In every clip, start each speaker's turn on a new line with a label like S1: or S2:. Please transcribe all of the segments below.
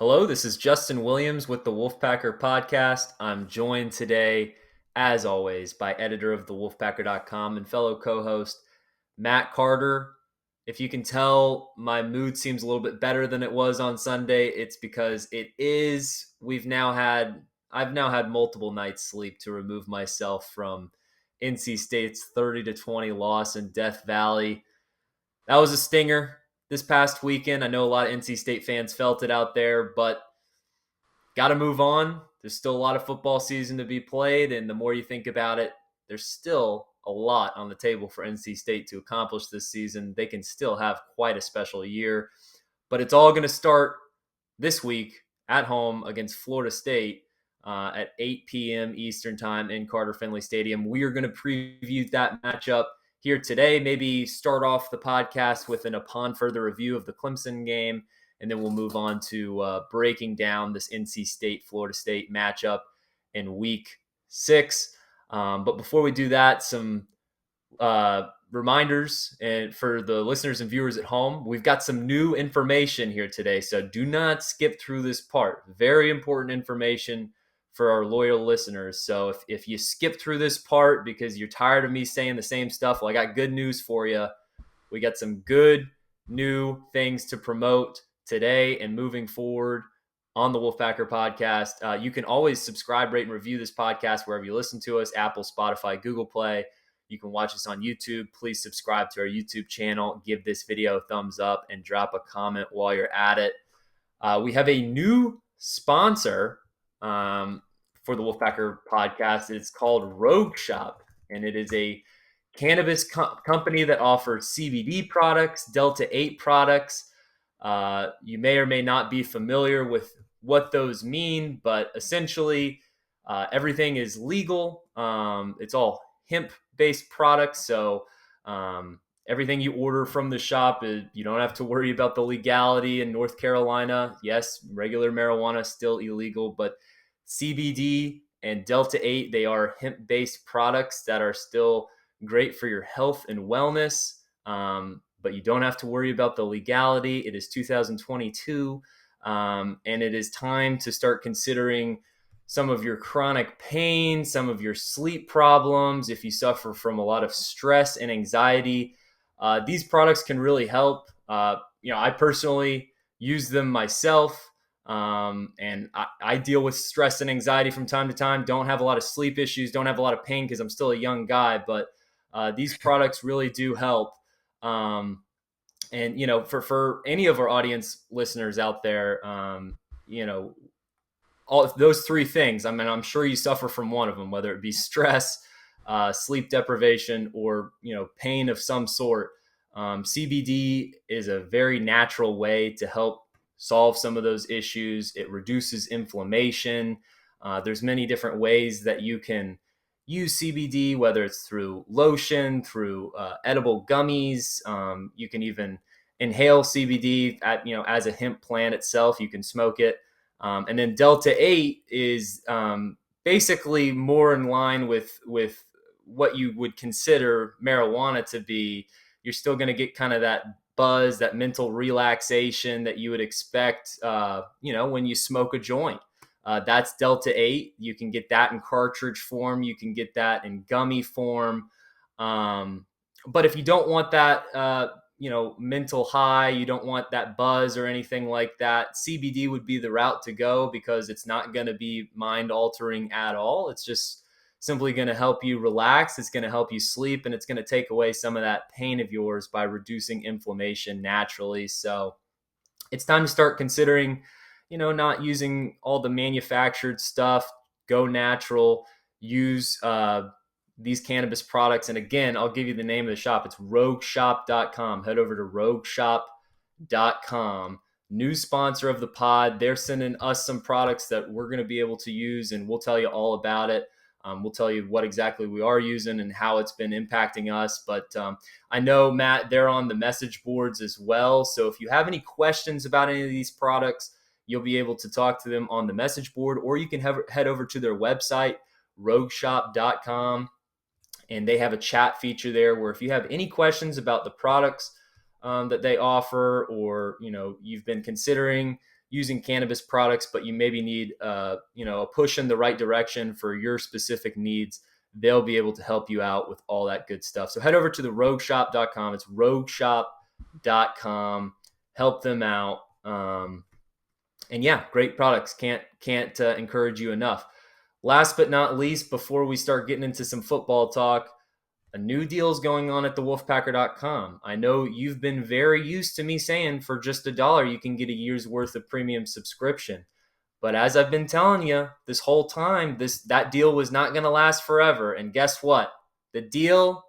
S1: Hello, this is Justin Williams with the Wolfpacker podcast. I'm joined today, as always, by editor of the Wolfpacker.com and fellow co-host Matt Carter. If you can tell, my mood seems a little bit better than it was on Sunday. It's because I've now had multiple nights sleep to remove myself from NC State's 30-20 loss in Death Valley. That was a stinger this past weekend. I know a lot of NC State fans felt it out there, but got to move on. There's still a lot of football season to be played, and the more you think about it, there's still a lot on the table for NC State to accomplish this season. They can still have quite a special year, but it's all going to start this week at home against Florida State at 8 p.m. Eastern Time in Carter Finley Stadium. We are going to preview that matchup here today, maybe start off the podcast with an upon further review of the Clemson game, and then we'll move on to breaking down this NC State-Florida State matchup in Week 6. But before we do that, some reminders and for the listeners and viewers at home. We've got some new information here today, so do not skip through this part. Very important information for our loyal listeners. So if you skip through this part because you're tired of me saying the same stuff, well, I got good news for you. We got some good new things to promote today and moving forward on the Wolfpacker podcast. You can always subscribe, rate, and review this podcast wherever you listen to us: Apple, Spotify, Google Play. You can watch us on YouTube. Please subscribe to our YouTube channel, give this video a thumbs up, and drop a comment while you're at it. We have a new sponsor for the Wolfpacker podcast. It's called Rogue Shop, and it is a cannabis company that offers CBD products, Delta 8 products. You may or may not be familiar with what those mean, but essentially everything is legal. It's all hemp-based products, so everything you order from the shop, you don't have to worry about the legality in North Carolina. Yes, regular marijuana is still illegal, but CBD and Delta 8, they are hemp-based products that are still great for your health and wellness, but you don't have to worry about the legality. It is 2022, and it is time to start considering some of your chronic pain, some of your sleep problems. If you suffer from a lot of stress and anxiety, these products can really help. I personally use them myself, and I deal with stress and anxiety from time to time. Don't have a lot of sleep issues, don't have a lot of pain because I'm still a young guy, but these products really do help. And for any of our audience listeners out there, all those three things, I mean, I'm sure you suffer from one of them, whether it be stress, sleep deprivation, or pain of some sort. CBD is a very natural way to help solve some of those issues. It reduces inflammation. There's many different ways that you can use CBD, whether it's through lotion, through edible gummies. You can even inhale CBD as a hemp plant itself. You can smoke it. And then Delta 8 is basically more in line with what you would consider marijuana to be. You're still going to get kind of that buzz, that mental relaxation that you would expect, when you smoke a joint. That's Delta 8. You can get that in cartridge form. You can get that in gummy form. But if you don't want that, mental high, you don't want that buzz or anything like that, CBD would be the route to go because it's not going to be mind altering at all. It's just simply going to help you relax. It's going to help you sleep, and it's going to take away some of that pain of yours by reducing inflammation naturally. So it's time to start considering, not using all the manufactured stuff. Go natural. Use these cannabis products. And again, I'll give you the name of the shop. It's rogueshop.com. Head over to rogueshop.com. New sponsor of the pod. They're sending us some products that we're going to be able to use, and we'll tell you all about it. We'll tell you what exactly we are using and how it's been impacting us. But I know, Matt, they're on the message boards as well. So if you have any questions about any of these products, you'll be able to talk to them on the message board, or you can head over to their website, rogueshop.com. And they have a chat feature there where if you have any questions about the products that they offer, or you've been considering using cannabis products, but you maybe need a push in the right direction for your specific needs, they'll be able to help you out with all that good stuff. So head over to the rogueshop.com. It's rogueshop.com. Help them out. And yeah, great products. Can't encourage you enough. Last but not least, before we start getting into some football talk, a new deal is going on at the Wolfpacker.com. I know you've been very used to me saying for just $1 you can get a year's worth of premium subscription. But as I've been telling you this whole time, that deal was not going to last forever. And guess what? The deal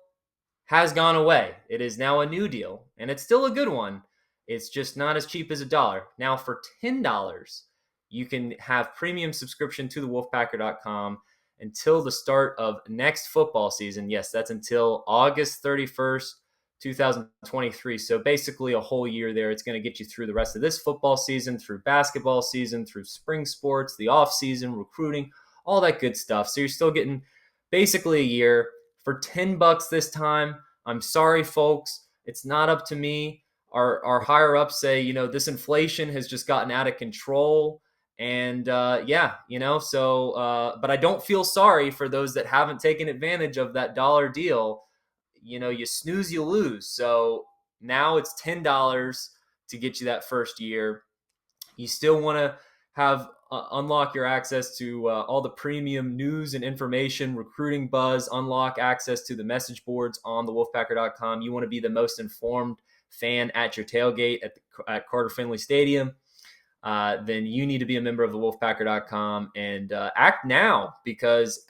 S1: has gone away. It is now a new deal, and it's still a good one. It's just not as cheap as $1. Now for $10, you can have premium subscription to the Wolfpacker.com until the start of next football season. Yes, that's until August 31st, 2023. So basically a whole year there. It's going to get you through the rest of this football season, through basketball season, through spring sports, the off season, recruiting, all that good stuff. So you're still getting basically a year for $10 this time. I'm sorry, folks. It's not up to me. Our higher ups say, this inflation has just gotten out of control. And but I don't feel sorry for those that haven't taken advantage of that dollar deal. You snooze, you lose. So now it's $10 to get you that first year. You still want to have unlock your access to all the premium news and information, recruiting buzz, unlock access to the message boards on the Wolfpacker.com. You want to be the most informed fan at your tailgate at Carter Finley Stadium. Then you need to be a member of the Wolfpacker.com and act now because,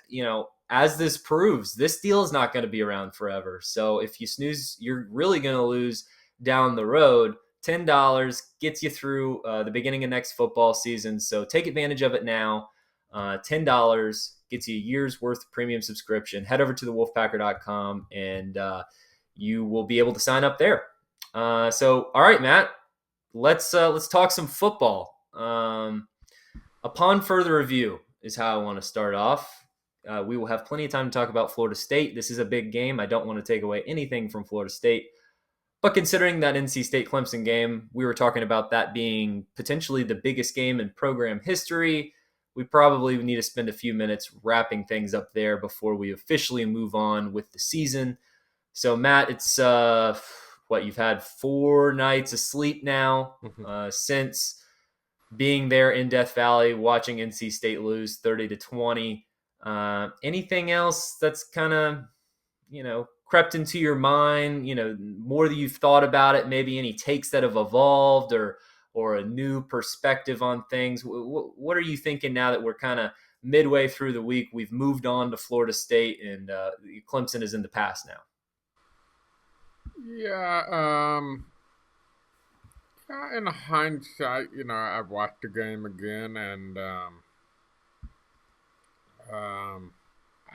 S1: as this proves, this deal is not going to be around forever. So if you snooze, you're really going to lose down the road. $10 gets you through the beginning of next football season. So take advantage of it now. $10 gets you a year's worth of premium subscription. Head over to the Wolfpacker.com and you will be able to sign up there. All right, Matt. Let's talk some football. Upon further review is how I want to start off. We will have plenty of time to talk about Florida State. This is a big game. I don't want to take away anything from Florida State. But considering that NC State-Clemson game, we were talking about that being potentially the biggest game in program history. We probably need to spend a few minutes wrapping things up there before we officially move on with the season. So, Matt, it's you've had 4 nights of sleep now since being there in Death Valley, watching NC State lose 30-20. Anything else that's kind of, crept into your mind, more that you've thought about it, maybe any takes that have evolved or a new perspective on things? What are you thinking now that we're kind of midway through the week? We've moved on to Florida State and Clemson is in the past now.
S2: Yeah, in hindsight, I've watched the game again, and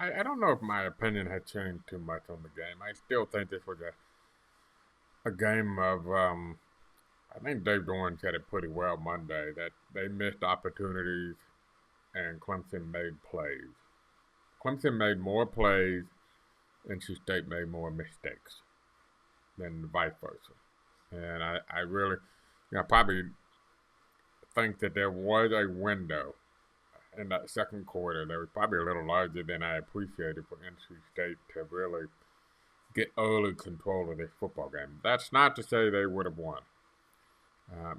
S2: I don't know if my opinion had changed too much on the game. I still think this was a game of, I think Dave Dorn said it pretty well Monday, that they missed opportunities and Clemson made plays. Clemson made more plays, NC State made more mistakes than vice versa. And I really, probably think that there was a window in that second quarter that was probably a little larger than I appreciated for NC State to really get early control of this football game. That's not to say they would have won.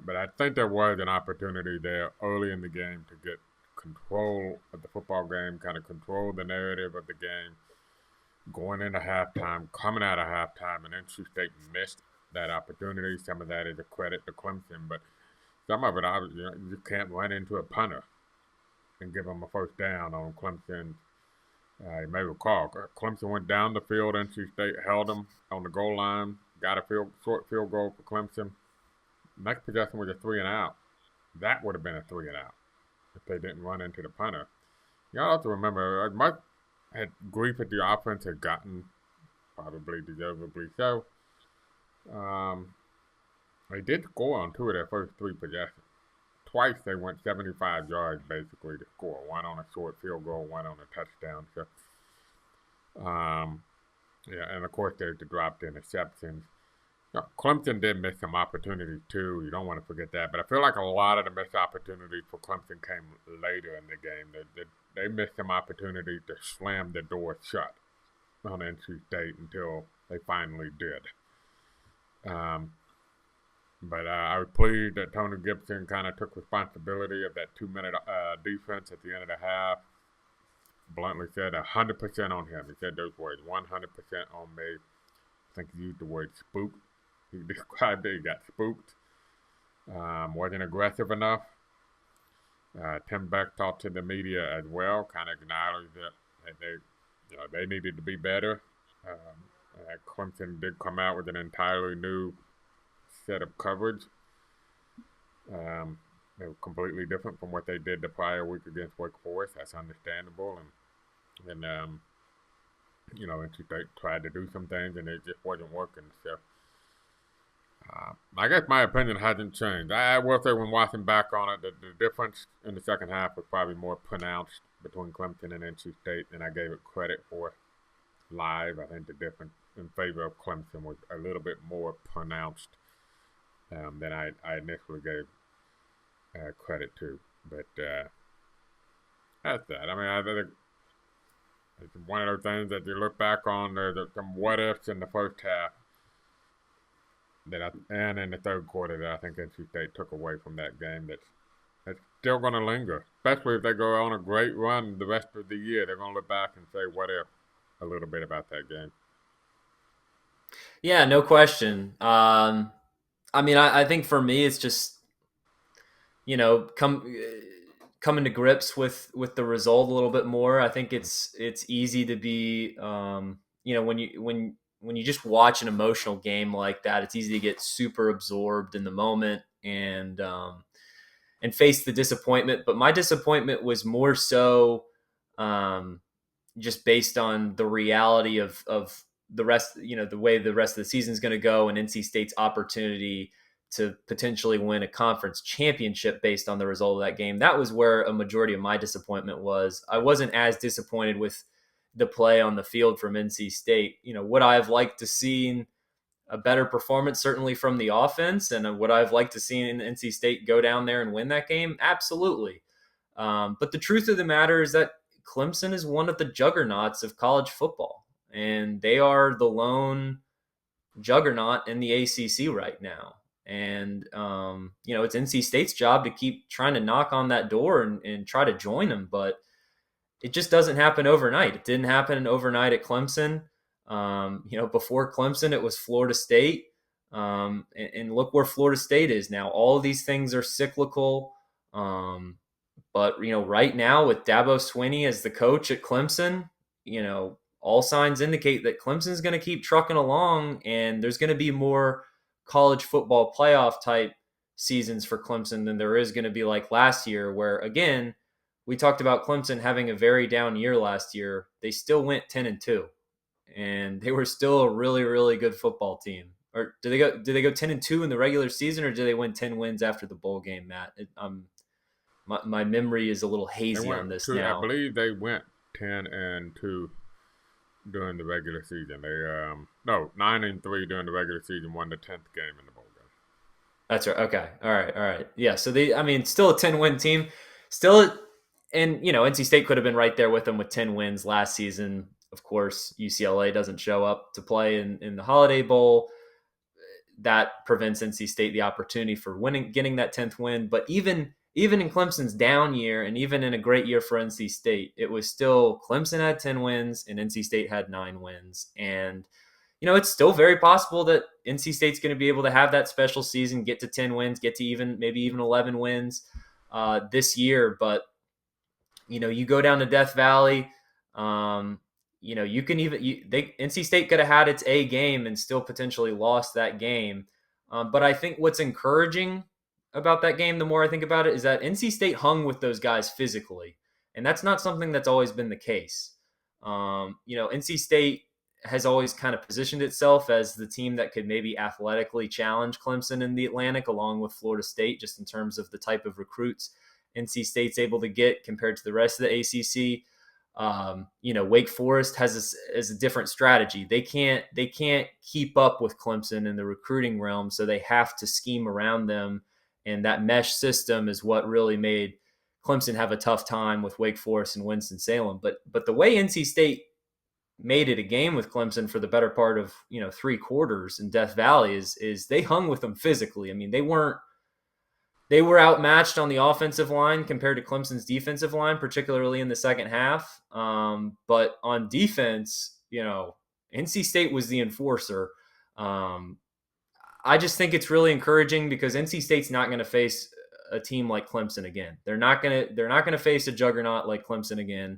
S2: But I think there was an opportunity there early in the game to get control of the football game, kind of control the narrative of the game, going into halftime, coming out of halftime, and NC State missed that opportunity. Some of that is a credit to Clemson, but some of it, you can't run into a punter and give them a first down on Clemson. You may recall, Clemson went down the field, NC State held them on the goal line, got a short field goal for Clemson. Next possession was a 3-and-out. That would have been a 3-and-out if they didn't run into the punter. You all have to remember, Mike had grief that the offense had gotten, probably deservedly so. They did score on 2 of their first 3 possessions. Twice they went 75 yards basically to score. 1 on a short field goal, 1 on a touchdown. So, and of course there's the dropped interceptions. Clemson did miss some opportunities too. You don't want to forget that. But I feel like a lot of the missed opportunities for Clemson came later in the game. They missed some opportunities to slam the door shut on NC State until they finally did. Um, but I was pleased that Tony Gibson kind of took responsibility of that 2 minute defense at the end of the half. Bluntly said 100% on him. He said those words, 100% on me. I think he used the word spooked. He described it. He got spooked. Wasn't aggressive enough. Tim Beck talked to the media as well, kind of acknowledged that they needed to be better. Clemson did come out with an entirely new set of coverage. They were completely different from what they did the prior week against Wake Forest. That's understandable, and NC State tried to do some things and it just wasn't working. So I guess my opinion hasn't changed. I will say when watching back on it, the difference in the second half was probably more pronounced between Clemson and NC State than I gave it credit for live. I think the difference in favor of Clemson was a little bit more pronounced than I initially gave credit to. But that's that. I mean, I think it's one of those things that you look back on. There's some what ifs in the first half and in the third quarter that I think NC State took away from that game. That's still going to linger, especially if they go on a great run the rest of the year. They're going to look back and say, "What if?" A little bit about that game.
S1: Yeah, no question. I mean, I think for me, it's just coming to grips with the result a little bit more. I think it's easy to be when you just watch an emotional game like that, it's easy to get super absorbed in the moment and face the disappointment. But my disappointment was more so just based on the reality of the rest, the way the rest of the season is going to go, and NC State's opportunity to potentially win a conference championship based on the result of that game. That was where a majority of my disappointment was. I wasn't as disappointed with the play on the field from NC State. Would I have liked to see a better performance, certainly from the offense, and would I have liked to see NC State go down there and win that game? Absolutely. But the truth of the matter is that Clemson is one of the juggernauts of college football, and they are the lone juggernaut in the ACC right now. And it's NC State's job to keep trying to knock on that door and try to join them, but it just doesn't happen overnight. It didn't happen overnight at Clemson. Before Clemson, it was Florida State, and look where Florida State is now. All of these things are cyclical, but right now with Dabo Swinney as the coach at Clemson, all signs indicate that Clemson's going to keep trucking along, and there's going to be more college football playoff type seasons for Clemson than there is going to be like last year, where again, we talked about Clemson having a very down year last year. They still went 10-2, and they were still a really, really good football team. Or did they go 10-2 in the regular season, or did they win 10 wins after the bowl game, Matt? My memory is a little hazy on this now.
S2: I believe they went 10-2 during the regular season. They 9-3 during the regular season, won the 10th game in the bowl game.
S1: That's right. Okay. All right. Yeah. So still a 10-win team. And NC State could have been right there with them with 10 wins last season. Of course, UCLA doesn't show up to play in the Holiday Bowl. That prevents NC State the opportunity for getting that 10th win. But even in Clemson's down year, and even in a great year for NC State, it was still Clemson had 10 wins and NC State had 9 wins. And, it's still very possible that NC State's going to be able to have that special season, get to 10 wins, get to maybe even 11 wins this year. But, you go down to Death Valley, you can NC State could have had its A game and still potentially lost that game. But I think what's encouraging about that game, the more I think about it, is that NC State hung with those guys physically, and that's not something that's always been the case. NC State has always kind of positioned itself as the team that could maybe athletically challenge Clemson in the Atlantic, along with Florida State, just in terms of the type of recruits NC State's able to get compared to the rest of the ACC. Wake Forest has a different strategy. They can't keep up with Clemson in the recruiting realm, so they have to scheme around them, and that mesh system is what really made Clemson have a tough time with Wake Forest and Winston Salem. But the way NC State made it a game with Clemson for the better part of 3 quarters in Death Valley is they hung with them physically. I mean, they were outmatched on the offensive line compared to Clemson's defensive line, particularly in the second half. But on defense, NC State was the enforcer. Um, I just think it's really encouraging because NC State's not going to face a team like Clemson again. They're not going to face a juggernaut like Clemson again.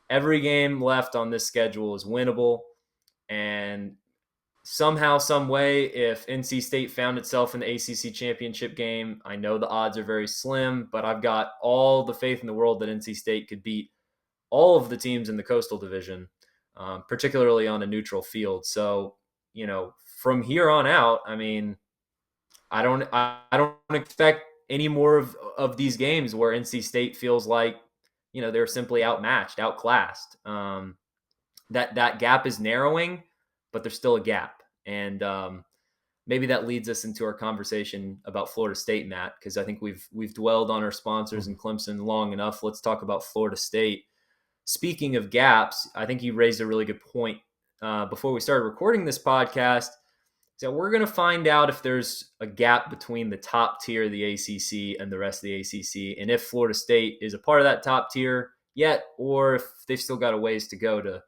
S1: Every game left on this schedule is winnable, and somehow, some way, if NC State found itself in the ACC championship game, I know the odds are very slim, but I've got all the faith in the world that NC State could beat all of the teams in the Coastal Division, particularly on a neutral field. So, from here on out, I mean, I don't expect any more of these games where NC State feels like they're simply outmatched, outclassed. That gap is narrowing, but there's still a gap, and maybe that leads us into our conversation about Florida State, Matt, because I think we've dwelled on our sponsors in Clemson long enough. Let's talk about Florida State. Speaking of gaps, I think you raised a really good point before we started recording this podcast. So we're going to find out if there's a gap between the top tier of the ACC and the rest of the ACC, and if Florida State is a part of that top tier yet, or if they've still got a ways to go to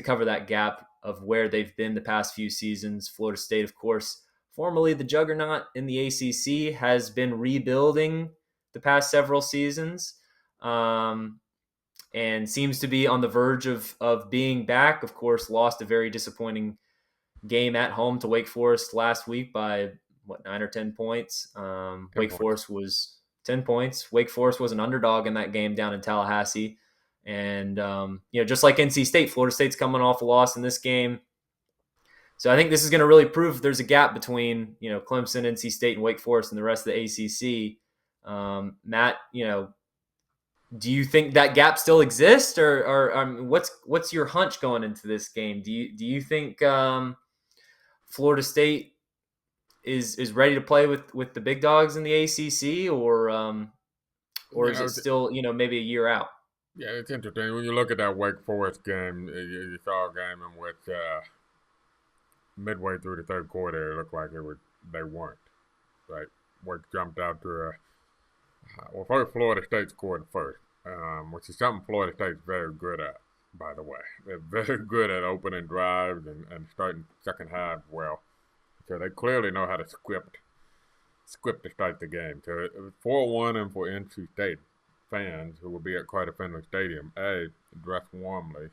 S1: cover that gap of where they've been the past few seasons. Florida State, of course, formerly the juggernaut in the ACC, has been rebuilding the past several seasons, and seems to be on the verge of being back. Of course, lost a very disappointing game at home to Wake Forest last week by 9 or 10 points.
S2: 10
S1: Wake
S2: points.
S1: Forest was 10 points. Wake Forest was an underdog in that game down in Tallahassee. And, just like NC State, Florida State's coming off a loss in this game. So I think this is going to really prove there's a gap between, Clemson, NC State, and Wake Forest and the rest of the ACC. Matt, do you think that gap still exists, or what's your hunch going into this game? Do you think Florida State is ready to play with the big dogs in the ACC, or is it still maybe a year out?
S2: Yeah, it's interesting. When you look at that Wake Forest game, you saw a game in which midway through the third quarter, it looked like they weren't. Right? Wake jumped out to first Florida State scored first, which is something Florida State's very good at, by the way. They're very good at opening drives and starting second half well. So they clearly know how to script to start the game. So it was 4-1, and for NC State fans who will be at Carter Finley Stadium, dress warmly,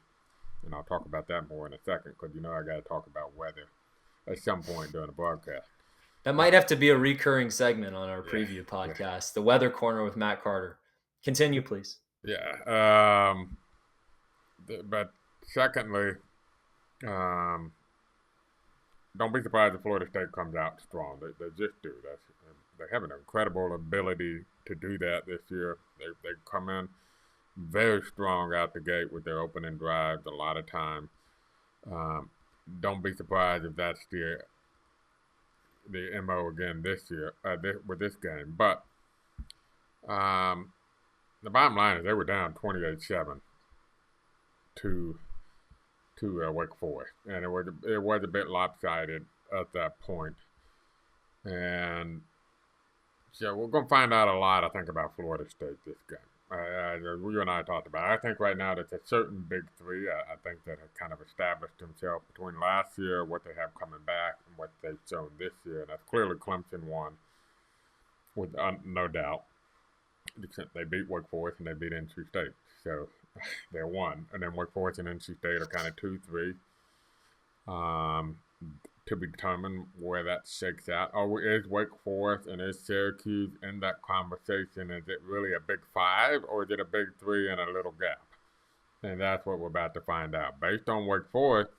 S2: and I'll talk about that more in a second because I got to talk about weather at some point during the broadcast.
S1: That might have to be a recurring segment on our preview podcast, the Weather Corner with Matt Carter. Continue, please.
S2: Yeah. But secondly, don't be surprised if Florida State comes out strong. They just do. They have an incredible ability to do that this year. They come in very strong out the gate with their opening drives a lot of time. Don't be surprised if that's the MO again this year with this game. But the bottom line is they were down 28-7 to Wake Forest, and it was a bit lopsided at that point. And so we're going to find out a lot, I think, about Florida State this game. You and I talked about it. I think right now there's a certain big three, I think, that have kind of established themselves between last year, what they have coming back, and what they've shown this year. And that's clearly Clemson won, with no doubt. They beat Wake Forest and they beat NC State. So they're one. And then Wake Forest and NC State are kind of 2-3. To be determined where that shakes out. Is Wake Forest and is Syracuse in that conversation? Is it really a big 5, or is it a big 3 and a little gap? And that's what we're about to find out. Based on Wake Forest,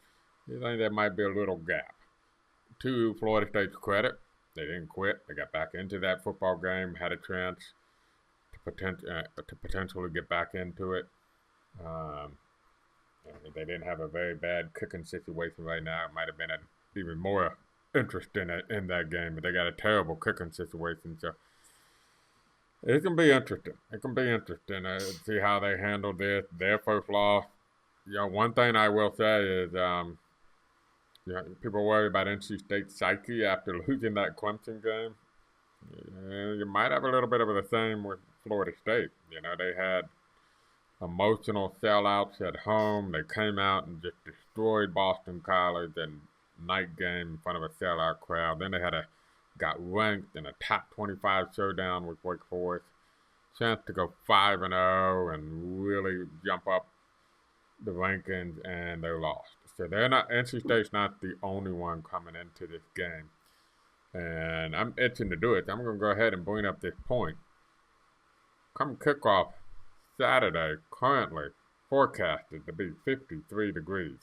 S2: you think there might be a little gap. To Florida State's credit, they didn't quit. They got back into that football game, had a chance to potentially get back into it. If they didn't have a very bad kicking situation right now, it might have been even more interest in that game. But they got a terrible kicking situation, so it can be interesting. It can be interesting to see how they handle their first loss. One thing I will say is, people worry about NC State's psyche after losing that Clemson game. You might have a little bit of the same with Florida State. They had emotional sellouts at home. They came out and just destroyed Boston College and night game in front of a sellout crowd. Then they got ranked in a top 25 showdown with Wake Forest. Chance to go 5-0 and really jump up the rankings, and they lost. So they're not. NC State's not the only one coming into this game, and I'm itching to do it. I'm going to go ahead and bring up this point. Come kickoff Saturday, currently forecasted to be 53 degrees.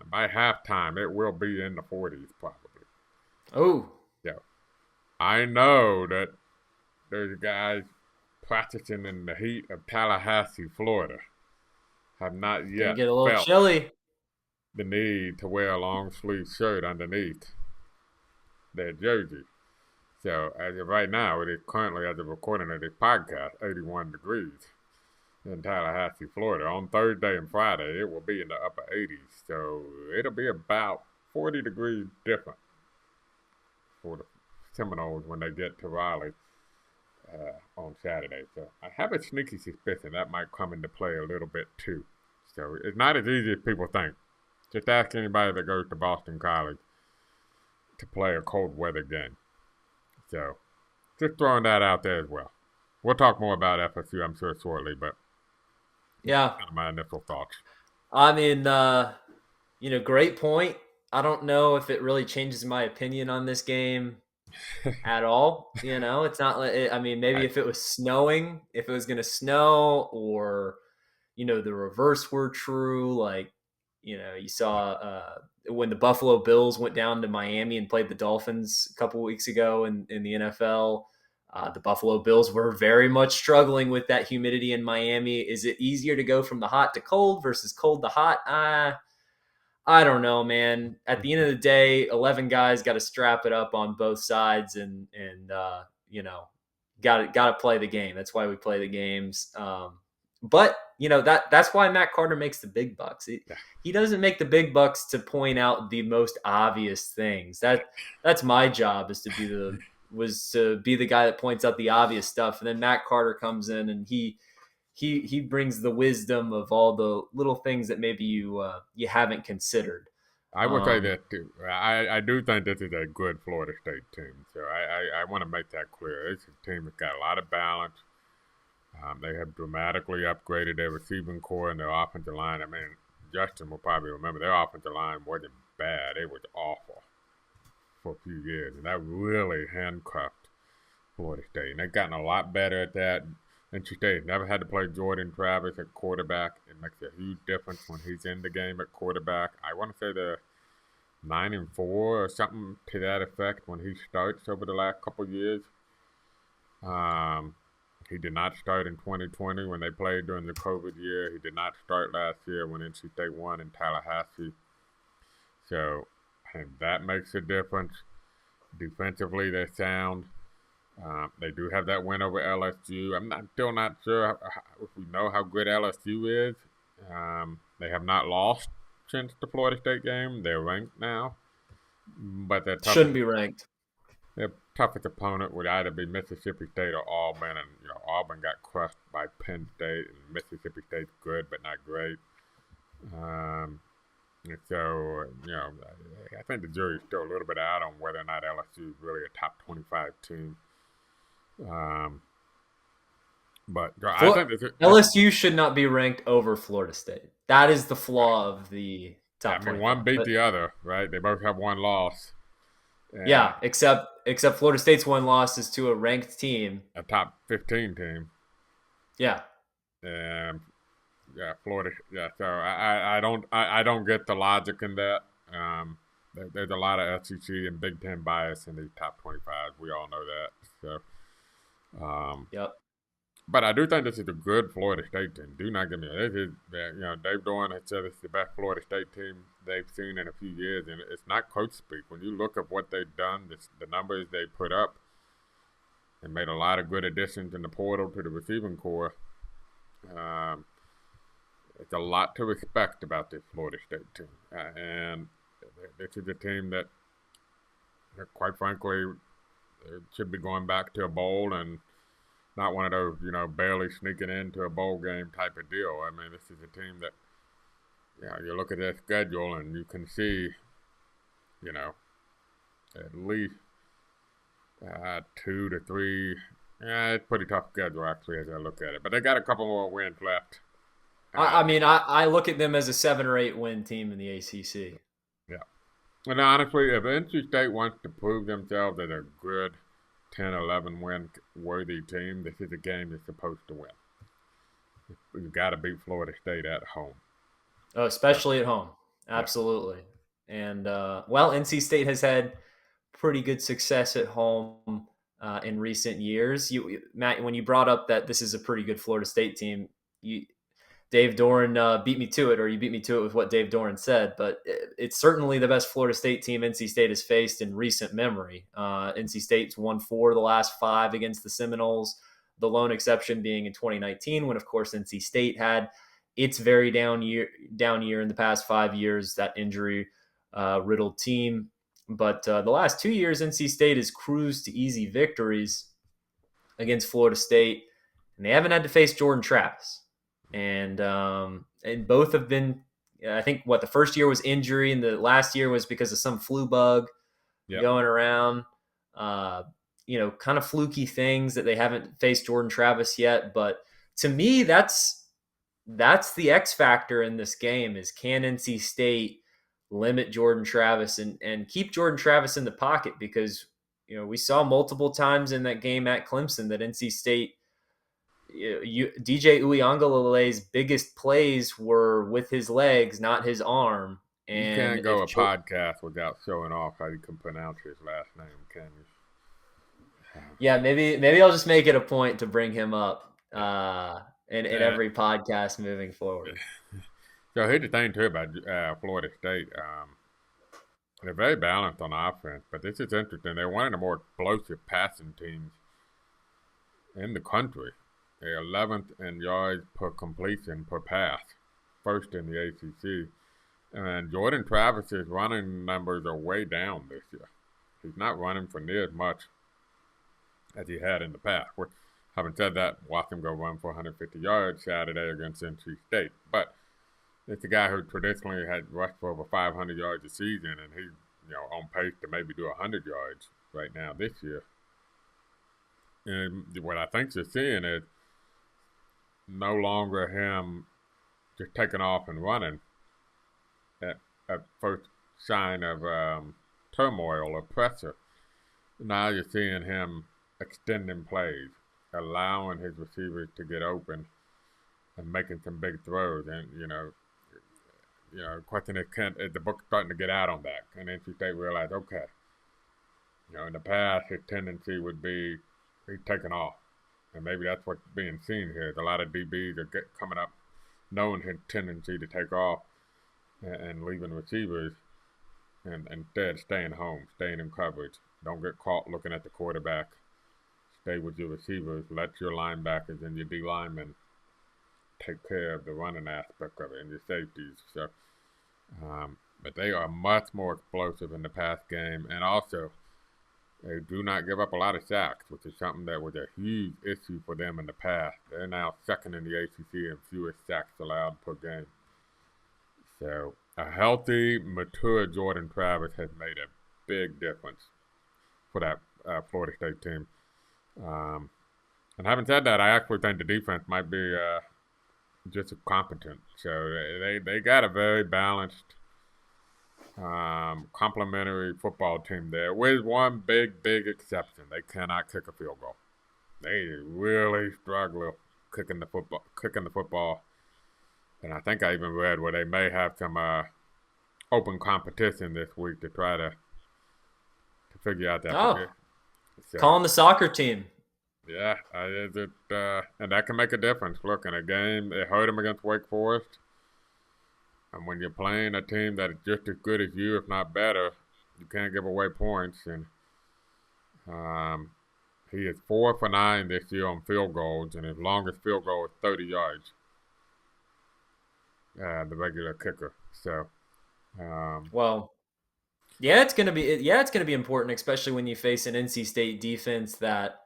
S2: By halftime, it will be in the 40s probably.
S1: Oh,
S2: So I know that there's guys practicing in the heat of Tallahassee, Florida, have not
S1: gonna
S2: yet
S1: get a little
S2: felt
S1: chilly.
S2: the need to wear a long sleeve shirt underneath their jersey. So as of right now, it is currently, as of recording of this podcast, 81 degrees in Tallahassee, Florida. On Thursday and Friday, it will be in the upper 80s. So it'll be about 40 degrees different for the Seminoles when they get to Raleigh on Saturday. So I have a sneaky suspicion that might come into play a little bit too. So it's not as easy as people think. Just ask anybody that goes to Boston College to play a cold weather game. So just throwing that out there as well. We'll talk more about FSU, I'm sure, shortly, but
S1: Yeah,
S2: kind of my initial thoughts.
S1: I mean, great point. I don't know if it really changes my opinion on this game at all. It's not like I mean, maybe
S2: Right.
S1: if it was snowing, if it was going to snow, or the reverse were true. Like, you saw when the Buffalo Bills went down to Miami and played the Dolphins a couple weeks ago in the NFL. The Buffalo Bills were very much struggling with that humidity in Miami. Is it easier to go from the hot to cold versus cold to hot? I don't know, man. At the end of the day, 11 guys got to strap it up on both sides, and got to play the game. That's why we play the games. But that's why Matt Carter makes the big bucks. He doesn't make the big bucks to point out the most obvious things. That's my job, was to be the guy that points out the obvious stuff, and then Matt Carter comes in and he brings the wisdom of all the little things that maybe you haven't considered.
S2: I will say
S1: Um,
S2: that too. I do think this is a good Florida State team. So I want to make that clear. It's a team that's got a lot of balance. They have dramatically upgraded their receiving core and their offensive line. I mean, Justin will probably remember their offensive line wasn't bad. It was awful for a few years, and that really handcuffed Florida State. And they've gotten a lot better at that. NC State never had to play Jordan Travis at quarterback. It makes a huge difference when he's in the game at quarterback. I want to say they're 9-4 or something to that effect when he starts over the last couple of years. Um, he did not start in 2020 when they played during the COVID year. He did not start last year when NC State won in Tallahassee. So, and that makes a difference. Defensively, they're sound. They do have that win over LSU. Still not sure if we know how good LSU is. They have not lost since the Florida State game. They're ranked now, but
S1: shouldn't be ranked.
S2: their toughest opponent would either be Mississippi State or Auburn, and Auburn got crushed by Penn State, and Mississippi State's good but not great. Um, and so I think the jury's still a little bit out on whether or not LSU is really a top 25 team. Um, but I think
S1: LSU should not be ranked over Florida State. That is the flaw of the
S2: I
S1: top
S2: mean, one
S1: 25.
S2: beat
S1: But
S2: the other, right? They both have one loss, and
S1: yeah, except Florida State's one loss is to a ranked team.
S2: a top 15 team.
S1: Yeah,
S2: And yeah, Florida. Yeah, so I don't get the logic in that. There's a lot of SEC and Big Ten bias in these top 25. We all know that. So
S1: yep.
S2: But I do think this is a good Florida State team. Do not get me wrong. This is, Dave Doran has said it's the best Florida State team they've seen in a few years, and it's not coach speak. When you look at what they've done, the numbers they put up, and made a lot of good additions in the portal to the receiving core. Um, it's a lot to respect about this Florida State team, and this is a team that, quite frankly, should be going back to a bowl and not one of those, barely sneaking into a bowl game type of deal. I mean, this is a team that, you look at their schedule and you can see, at least 2 to 3. Yeah, it's a pretty tough schedule actually as I look at it. But they got a couple more wins left.
S1: I
S2: Uh,
S1: mean, I look at them as a 7 or 8 win team in the ACC.
S2: yeah. And honestly, if NC State wants to prove themselves as a good 10, 11 win worthy team, this is a game they're supposed to win. You've got to beat Florida State at home.
S1: Oh,
S2: So,
S1: especially at home.
S2: yeah.
S1: Absolutely. And well, NC State has had pretty good success at home in recent years. Matt, when you brought up that this is a pretty good Florida State team, Dave Doran beat me to it, or you beat me to it with what Dave Doran said. But it's certainly the best Florida State team NC State has faced in recent memory. NC State's won 4 of the last 5 against the Seminoles. The lone exception being in 2019, when of course NC State had its very down year in the past 5 years, that injury riddled team. But the last 2 years, NC State has cruised to easy victories against Florida State, and they haven't had to face Jordan Travis. And both have been. I think what the first year was injury, and the last year was because of some flu bug
S2: Yep.
S1: going around. Kind of fluky things that they haven't faced Jordan Travis yet. But to me, that's the X factor in this game: is can NC State limit Jordan Travis and keep Jordan Travis in the pocket? Because we saw multiple times in that game at Clemson that NC State, DJ Uyangale's biggest plays were with his legs, not his arm.
S2: You
S1: And
S2: can't go
S1: if
S2: a podcast without showing off how you can pronounce his last name, can you?
S1: yeah, maybe I'll just make it a point to bring him up in
S2: Uh,
S1: every podcast moving forward.
S2: so here's the thing too about Florida State. They're very balanced on offense, but this is interesting. They're one of the more explosive passing teams in the country. They're 11th in yards per completion per pass, first in the ACC. And Jordan Travis's running numbers are way down this year. He's not running for near as much as he had in the past. Having said that, watch him go run for 150 yards Saturday against NC State. But it's a guy who traditionally had rushed for over 500 yards a season, and he's on pace to maybe do 100 yards right now this year. And what I think you're seeing is no longer him just taking off and running at first sign of turmoil or pressure. Now you're seeing him extending plays, allowing his receivers to get open and making some big throws. And question is the book starting to get out on that? And NC State realized, okay, in the past his tendency would be he's taking off, and maybe that's what's being seen here. A lot of DBs are coming up knowing his tendency to take off and leaving receivers, and instead staying home, staying in coverage. Don't get caught looking at the quarterback. Stay with your receivers. Let your linebackers and your D linemen take care of the running aspect of it and your safeties. So, but they are much more explosive in the pass game, and also they do not give up a lot of sacks, which is something that was a huge issue for them in the past. They're now second in the ACC in fewest sacks allowed per game. So a healthy, mature Jordan Travis has made a big difference for that Florida State team. And having said that, I actually think the defense might be just as competent. So they got a very balanced, complementary football team there, with one big exception: they cannot kick a field goal. They really struggle kicking the football. And I think I even read where they may have some open competition this week to try to figure out that
S1: Oh,
S2: position. So
S1: calling the soccer team.
S2: Yeah, and that can make a difference. Look, in a game, it hurt him against Wake Forest, and when you're playing a team that is just as good as you, if not better, you can't give away points. And um, he is 4 for 9 this year on field goals, and his longest field goal is 30 yards. The regular kicker. So, um,
S1: Well, yeah, it's gonna be important, especially when you face an NC State defense that,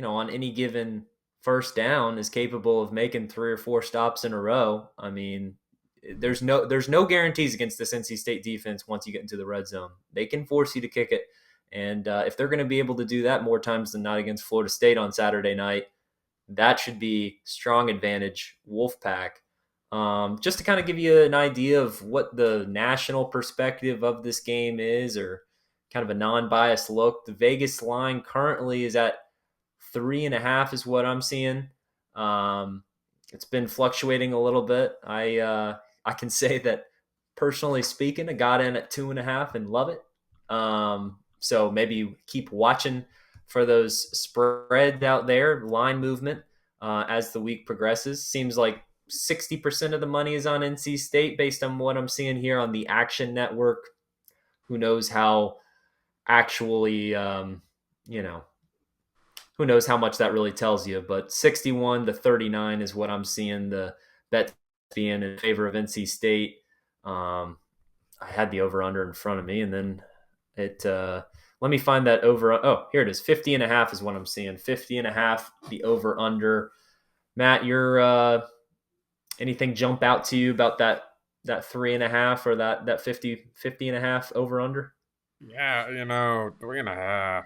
S1: on any given first down is capable of making 3 or 4 stops in a row. I mean, there's no guarantees against this NC State defense once you get into the red zone. They can force you to kick it, and if they're going to be able to do that more times than not against Florida State on Saturday night, that should be strong advantage Wolfpack. Just to kind of give you an idea of what the national perspective of this game is, or kind of a non-biased look, the Vegas line currently is at 3.5 is what I'm seeing. Um, it's been fluctuating a little bit. I can say that personally speaking, I got in at 2.5 and love it. So maybe keep watching for those spreads out there, line movement as the week progresses. Seems like 60% of the money is on NC State based on what I'm seeing here on the Action Network. Who knows how actually, you know, who knows how much that really tells you, but 61 to 39 is what I'm seeing the bet being in favor of NC State. Um, I had the over under in front of me, and then let me find that over. Oh, here it is. 50.5 is what I'm seeing. 50.5, the over under. Matt, you're anything jump out to you about that 3.5 or that 50.5 over under?
S2: yeah, 3.5.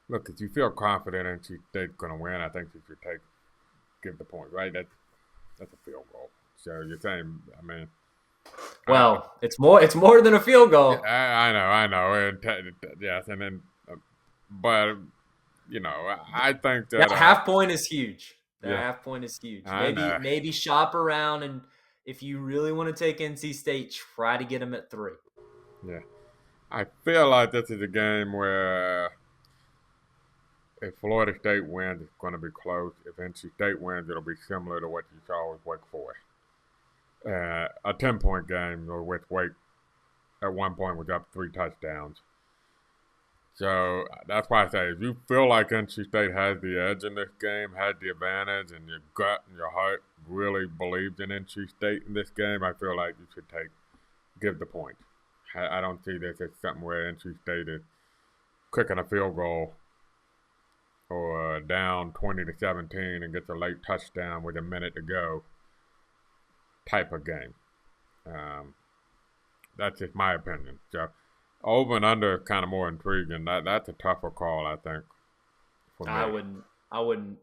S2: Look, if you feel confident and they're going to win, I think you should give the point, right? That's a field goal. So you're saying, I mean, I,
S1: Well, it's more than a field
S2: yeah,
S1: goal.
S2: I know, yes, and then, but I think
S1: That
S2: that,
S1: half point is huge. That
S2: yeah,
S1: half point is huge.
S2: I
S1: Maybe
S2: know,
S1: maybe shop around, and if you really want to take NC State, try to get them at 3.
S2: yeah. I feel like this is a game where if Florida State wins, it's going to be close. If NC State wins, it'll be similar to what you saw with Wake Forest. A 10-point game with Wake at one point was up 3 touchdowns. So that's why I say if you feel like NC State has the edge in this game, had the advantage, and your gut and your heart really believes in NC State in this game, I feel like you should give the point. I don't see this as something where NC State is kicking a field goal or down 20-17 and gets a late touchdown with a minute to go type of game. Um, that's just my opinion. So over and under is kind of more intriguing. That's a tougher call, I think, for
S1: I
S2: me.
S1: wouldn't. I wouldn't.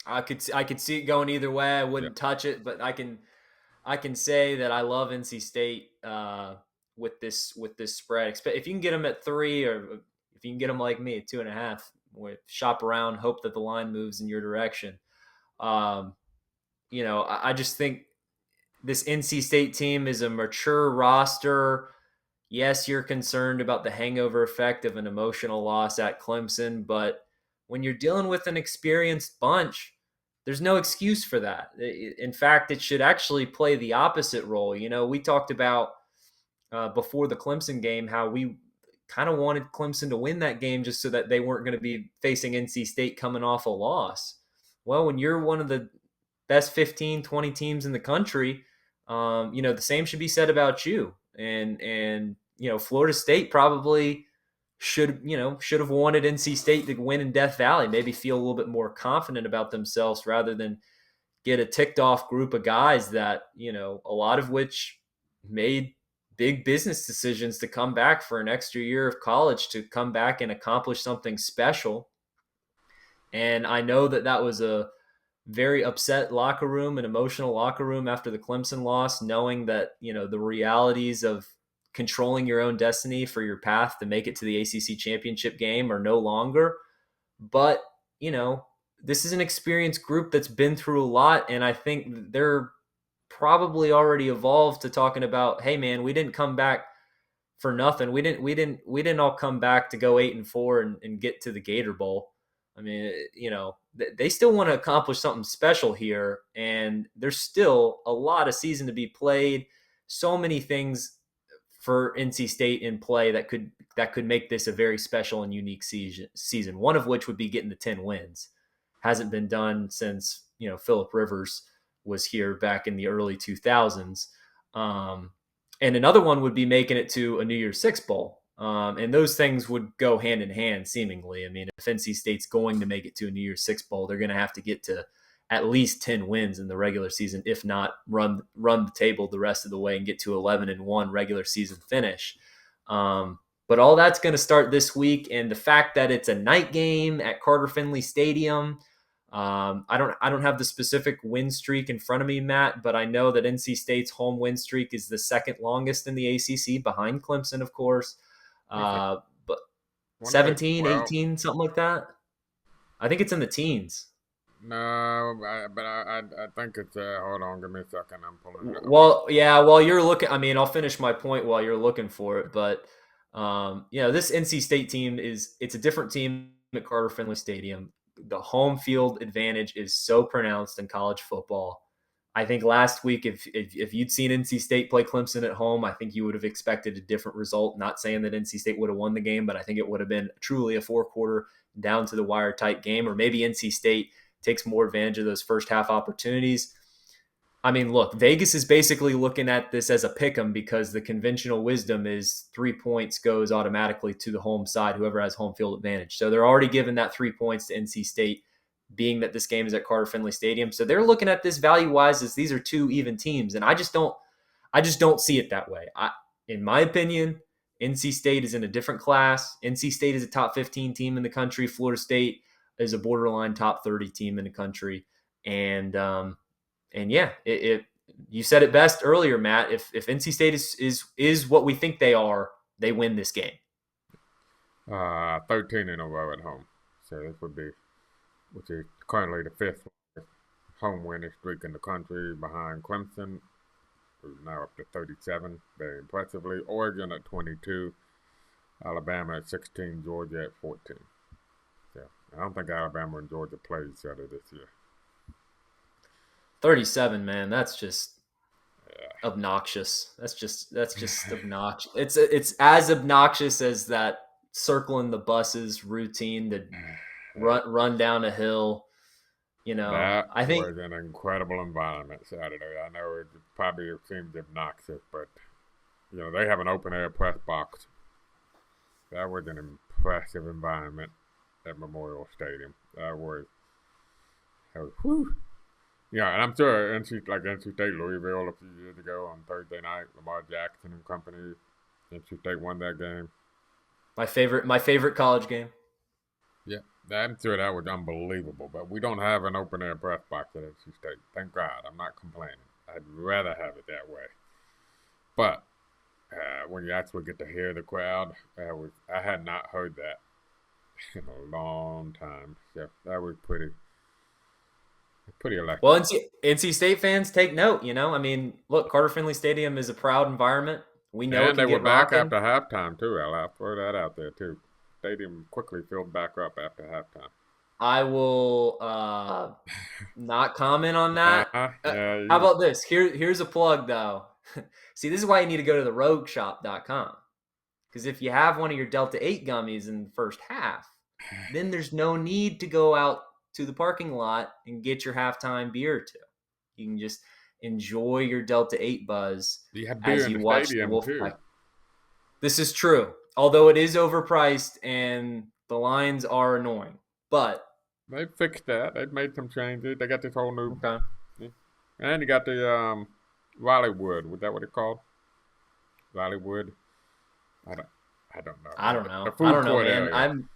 S1: I could see it going either way. I
S2: Yeah,
S1: wouldn't touch it, but I can say that I love NC State with this spread. If you can get them at 3, or if you can get them like me at 2.5, shop around, hope that the line moves in your direction. Um, I just think this NC State team is a mature roster. Yes, you're concerned about the hangover effect of an emotional loss at Clemson, but when you're dealing with an experienced bunch, there's no excuse for that. In fact, it should actually play the opposite role. We talked about before the Clemson game how we kind of wanted Clemson to win that game just so that they weren't going to be facing NC State coming off a loss. Well, when you're one of the best 15, 20 teams in the country, the same should be said about you. And Florida State probably should have wanted NC State to win in Death Valley, maybe feel a little bit more confident about themselves rather than get a ticked off group of guys that, a lot of which made big business decisions to come back for an extra year of college to come back and accomplish something special. And I know that was a very upset locker room, an emotional locker room after the Clemson loss, knowing that, the realities of controlling your own destiny for your path to make it to the ACC championship game are no longer. But, this is an experienced group that's been through a lot. And I think they're probably already evolved to talking about, hey man, we didn't come back for nothing. We didn't all come back to go 8-4 and get to the Gator Bowl. I mean, they still want to accomplish something special here, and there's still a lot of season to be played. So many things for NC State in play that could make this a very special and unique season. One of which would be getting the 10 wins. Hasn't been done since Philip Rivers was here back in the early 2000s. Um, and another one would be making it to a New Year's Six bowl. And those things would go hand in hand, seemingly. I mean, if NC State's going to make it to a New Year's Six bowl, they're going to have to get to at least 10 wins in the regular season, if not run the table the rest of the way and get to 11-1 regular season finish. But all that's going to start this week, and the fact that it's a night game at Carter Finley Stadium. I don't have the specific win streak in front of me, Matt, but I know that NC State's home win streak is the second longest in the ACC, behind Clemson, of course. But
S2: One of the
S1: 17,
S2: well,
S1: 18, something like that. I think it's in the teens.
S2: no, I think it's hold on, give me a second. I'm pulling it up.
S1: Well, yeah, while you're looking, I mean, I'll finish my point while you're looking for it. But, this NC State team it's a different team at Carter Finley Stadium. The home field advantage is so pronounced in college football. I think last week, if you'd seen NC State play Clemson at home, I think you would have expected a different result. Not saying that NC State would have won the game, but I think it would have been truly a 4-quarter down to the wire type game, or maybe NC State takes more advantage of those first half opportunities. I mean, look, Vegas is basically looking at this as a pick 'em because the conventional wisdom is 3 points goes automatically to the home side, whoever has home field advantage. So they're already giving that 3 points to NC State, being that this game is at Carter Finley Stadium. So they're looking at this value-wise as these are two even teams, and I just don't see it that way. In my opinion, NC State is in a different class. NC State is a top 15 team in the country. Florida State is a borderline top 30 team in the country. And yeah, you said it best earlier, Matt. If NC State is what we think they are, they win this game.
S2: 13 in a row at home. So this would be, which is currently the fifth home winning streak in the country, behind Clemson, who's now up to 37, very impressively. Oregon at 22, Alabama at 16, Georgia at 14. So I don't think Alabama and Georgia play each other this year.
S1: 37, man, that's just obnoxious. That's just obnoxious. It's as obnoxious as that circling the buses routine to run down a hill.
S2: That
S1: I think
S2: was an incredible environment Saturday. I know it probably seems obnoxious, but they have an open air press box. That was an impressive environment at Memorial Stadium. That was whew. Yeah, and I'm sure NC State Louisville a few years ago on Thursday night, Lamar Jackson and company, NC State won that game.
S1: my favorite college game.
S2: Yeah, I'm sure that was unbelievable. But we don't have an open air press box at NC State. Thank God. I'm not complaining. I'd rather have it that way. But when you actually get to hear the crowd, I had not heard that in a long time. So that was pretty electric.
S1: Well, NC State fans, take note. I mean, look, Carter Finley Stadium is a proud environment. We know it
S2: And
S1: can
S2: they were
S1: get
S2: back
S1: rocking.
S2: after halftime too. I'll throw that out there too. Stadium quickly filled back up after halftime.
S1: I will not comment on that.
S2: Yeah,
S1: How about this? Here's a plug, though. See, this is why you need to go to the rogueshop.com. Because if you have one of your Delta 8 gummies in the first half, then there's no need to go out to the parking lot and get your halftime beer or two. You can just enjoy your Delta 8 buzz
S2: you have beer
S1: as
S2: in
S1: you
S2: the
S1: watch the
S2: stadium too.
S1: Wolfpack. This is true, although it is overpriced and the lines are annoying. But
S2: They fixed that. They've made some changes. They got this whole new,
S1: okay.
S2: and you got the Rollywood. Was that what it called? Rollywood. I don't know.
S1: I don't know.
S2: The food
S1: I don't know,
S2: court
S1: man.
S2: area.
S1: I'm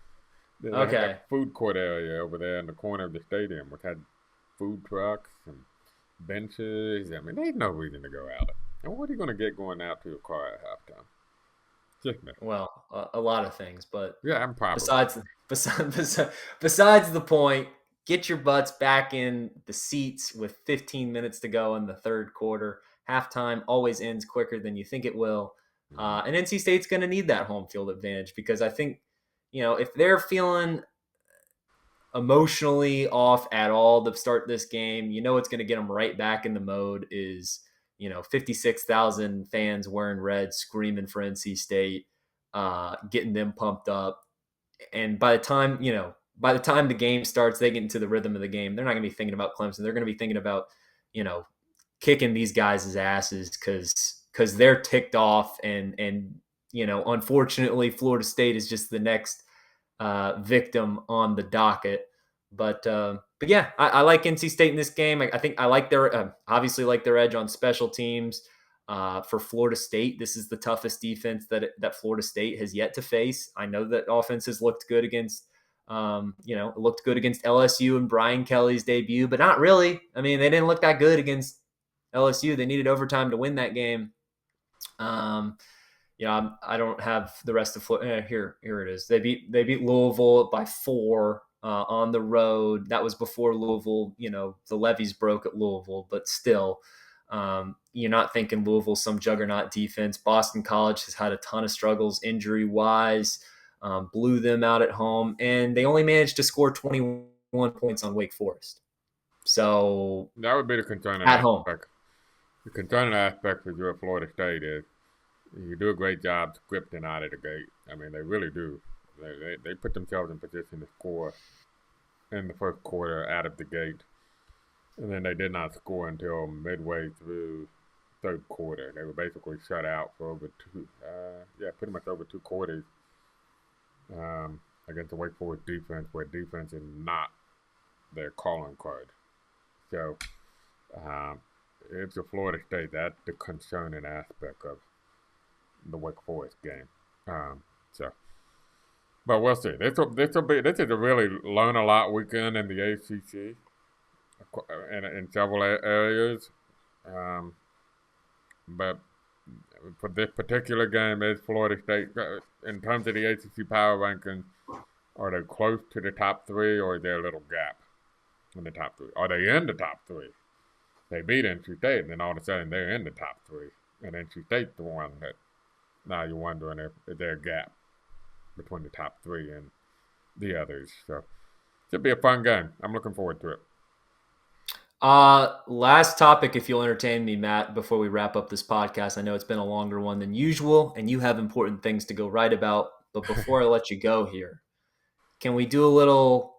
S2: They
S1: okay.
S2: had that food court area over there in the corner of the stadium, which had food trucks and benches. I mean, there's no reason to go out. And what are you going to get going out to a car at halftime? Just me.
S1: Well, a lot of things, but
S2: Yeah, I'm probably.
S1: besides the point, get your butts back in the seats with 15 minutes to go in the third quarter. Halftime always ends quicker than you think it will, and NC State's going to need that home field advantage because I think, if they're feeling emotionally off at all to start this game. You know, it's going to get them right back in the mode. Is 56,000 fans wearing red, screaming for NC State, getting them pumped up. And by the time the game starts, they get into the rhythm of the game. They're not going to be thinking about Clemson. They're going to be thinking about, you know, kicking these guys' asses because they're ticked off and unfortunately Florida State is just the next victim on the docket. But yeah, I like NC State in this game. I think I like their obviously like their edge on special teams. For Florida State, this is the toughest defense that Florida State has yet to face. I know that offense has looked good against it looked good against LSU and Brian Kelly's debut, but not really. I mean, they didn't look that good against LSU. They needed overtime to win that game. Um, I don't have the rest of Florida. Here it is. They beat Louisville by 4 on the road. That was before Louisville. The levees broke at Louisville, but still, you're not thinking Louisville some juggernaut defense. Boston College has had a ton of struggles injury wise. Blew them out at home, and they only managed to score 21 points on Wake Forest. So
S2: That would be the concerning
S1: at home.
S2: aspect. The concerning aspect for your Florida State is you do a great job scripting out of the gate. I mean, they really do. They put themselves in position to score in the first quarter out of the gate, and then they did not score until midway through third quarter. They were basically shut out for pretty much over 2 quarters against the Wake Forest defense, where defense is not their calling card. So, if you're Florida State, that's the concerning aspect of the Wake Forest game. But we'll see. This is a really learn a lot weekend in the ACC, in several areas. But for this particular game, is Florida State in terms of the ACC power rankings? Are they close to the top 3, or is there a little gap in the top 3? Are they in the top 3? They beat NC State, and then all of a sudden they're in the top 3, and NC State's the one that now you're wondering if there's a gap between the top 3 and the others. So it should be a fun game. I'm looking forward to it.
S1: Last topic, if you'll entertain me, Matt, before we wrap up this podcast. I know it's been a longer one than usual, and you have important things to go write about. But before I let you go here, can we do a little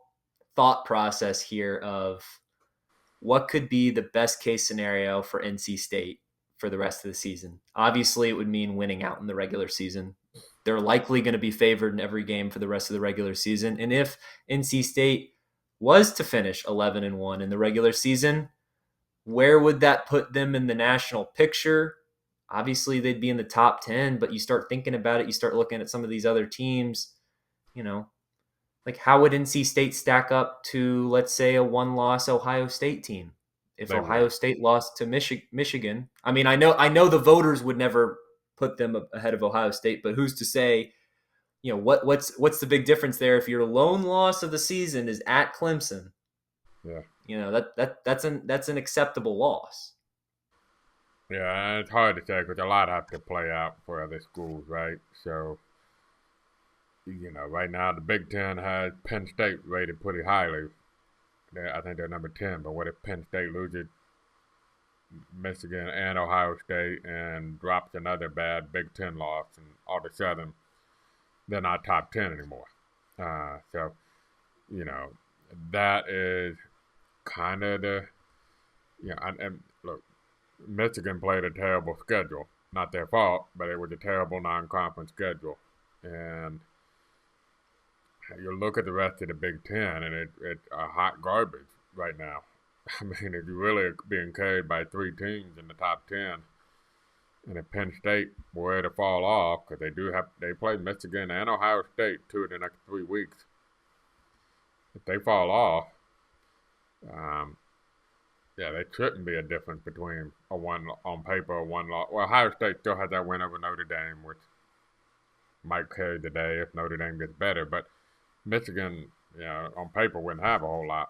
S1: thought process here of what could be the best case scenario for NC State for the rest of the season? Obviously, it would mean winning out in the regular season. They're likely going to be favored in every game for the rest of the regular season. And if NC State was to finish 11-1 in the regular season, where would that put them in the national picture? Obviously, they'd be in the top 10, but you start thinking about it, you start looking at some of these other teams, like how would NC State stack up to, let's say, a one-loss Ohio State team? If Ohio State lost to Michigan, I mean, I know the voters would never put them ahead of Ohio State, but who's to say? What's the big difference there? If your lone loss of the season is at Clemson, that's an acceptable loss.
S2: Yeah, it's hard to say because a lot have to play out for other schools, right? So, right now the Big Ten has Penn State rated pretty highly. I think they're number 10. But what if Penn State loses Michigan and Ohio State and drops another bad Big Ten loss, and all of a sudden they're not top 10 anymore? So, that is kind of and look, Michigan played a terrible schedule. Not their fault, but it was a terrible non-conference schedule. And you look at the rest of the Big Ten, and it's a hot garbage right now. I mean, if you're really being carried by 3 teams in the top 10, and if Penn State were to fall off, because they play Michigan and Ohio State 2 of the next 3 weeks. If they fall off, there shouldn't be a difference between a one on paper, a one loss. Well, Ohio State still has that win over Notre Dame, which might carry the day if Notre Dame gets better. But Michigan, on paper, wouldn't have a whole lot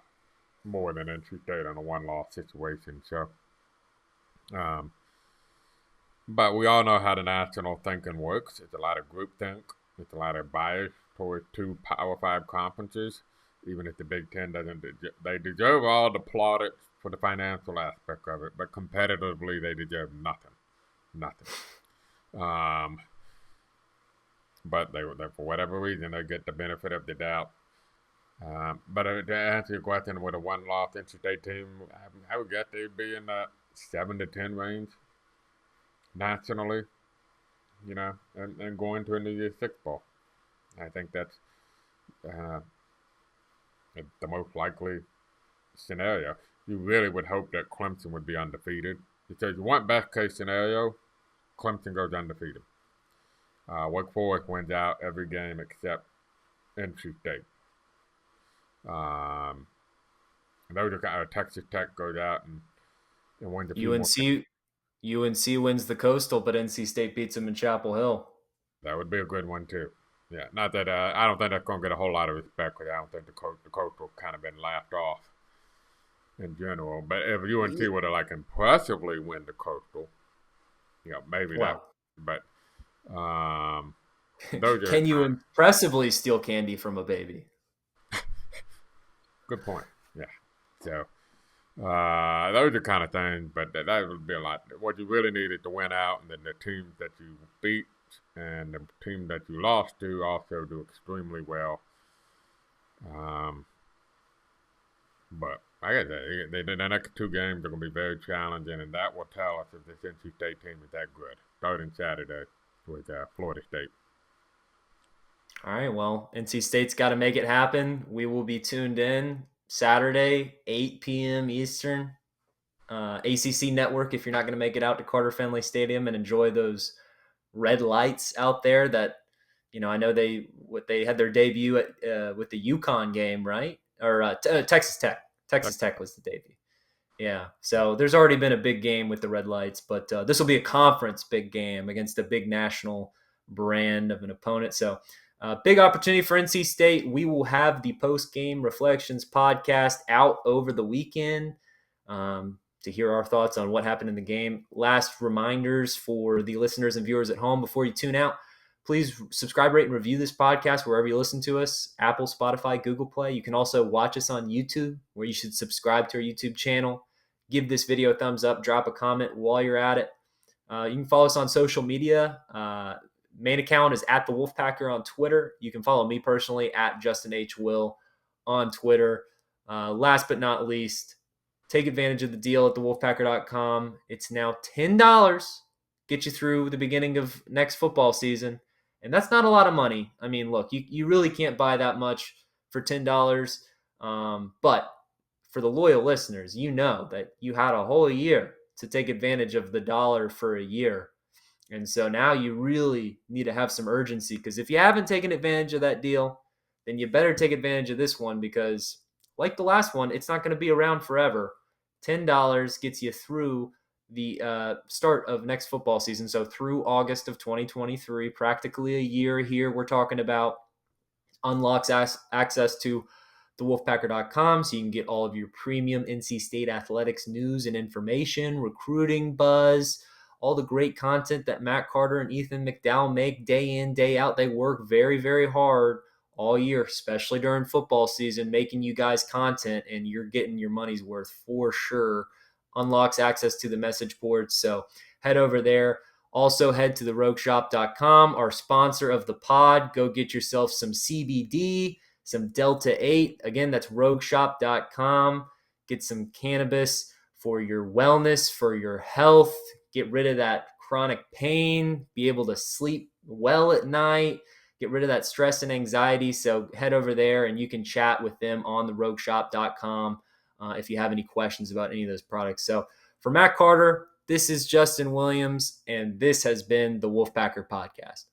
S2: more than NC State in a one-loss situation. So, but we all know how the national thinking works. It's a lot of groupthink. It's a lot of bias towards 2 Power 5 conferences. even if the Big Ten doesn't. They deserve all the plaudits for the financial aspect of it, but competitively, they deserve nothing. Nothing. Um, but they, for whatever reason, they get the benefit of the doubt. But to answer your question, with a one-loss NC State team, I would guess they'd be in the 7 to 10 range nationally, and going to a New Year's Six bowl. I think that's uh, the most likely scenario. You really would hope that Clemson would be undefeated, because you want best case scenario, Clemson goes undefeated. Wake Forest wins out every game except NC State. Um, and those are kind of Texas Tech goes out and wins a few more.
S1: UNC wins the Coastal, but NC State beats them in Chapel Hill.
S2: That would be a good one too. Yeah, not that I don't think that's going to get a whole lot of respect, because I don't think the Coastal kind of been laughed off in general. But if UNC were to like impressively win the Coastal, maybe that.
S1: Well,
S2: But those are
S1: can you impressively steal candy from a baby?
S2: good point. Yeah. So those are kind of things, but that would be a lot. What you really need is to win out, and then the teams that you beat and the team that you lost to also do extremely well. But like I said, the next two games are going to be very challenging, and that will tell us if this NC State team is that good. Starting Saturday with Florida State.
S1: All right, well, NC State's got to make it happen. We will be tuned in Saturday, 8 p.m. Eastern, ACC Network, if you're not going to make it out to Carter Finley Stadium and enjoy those red lights out there that, I know they had their debut at with the UConn game, right? Or Texas Tech. Texas Tech was the debut. Yeah. So there's already been a big game with the red lights, but this will be a conference big game against a big national brand of an opponent. So big opportunity for NC State. We will have the post-game reflections podcast out over the weekend to hear our thoughts on what happened in the game. Last reminders for the listeners and viewers at home before you tune out. Please subscribe, rate, and review this podcast wherever you listen to us, Apple, Spotify, Google Play. You can also watch us on YouTube, where you should subscribe to our YouTube channel. Give this video a thumbs up, drop a comment while you're at it. You can follow us on social media. Main account is at the Wolfpacker on Twitter. You can follow me personally at Justin H. Will on Twitter. Last but not least, take advantage of the deal at thewolfpacker.com. It's now $10. Get you through the beginning of next football season. And that's not a lot of money. I mean, look, you really can't buy that much for $10. But for the loyal listeners, you know that you had a whole year to take advantage of the dollar for a year. And so now you really need to have some urgency, because if you haven't taken advantage of that deal, then you better take advantage of this one, because like the last one, it's not going to be around forever. $10 gets you through the start of next football season. So through August of 2023, practically a year here, we're talking about, unlocks access to thewolfpacker.com, so you can get all of your premium NC State athletics news and information, recruiting buzz, all the great content that Matt Carter and Ethan McDowell make day in, day out. They work very, very hard all year, especially during football season, making you guys content, and you're getting your money's worth for sure. Unlocks access to the message boards, so head over there. Also, head to therogueshop.com, our sponsor of the pod. Go get yourself some CBD, some Delta 8. Again, that's rogueshop.com. Get some cannabis for your wellness, for your health. Get rid of that chronic pain, be able to sleep well at night, get rid of that stress and anxiety. So head over there and you can chat with them on therogueshop.com if you have any questions about any of those products. So for Matt Carter, this is Justin Williams, and this has been the Wolfpacker Podcast.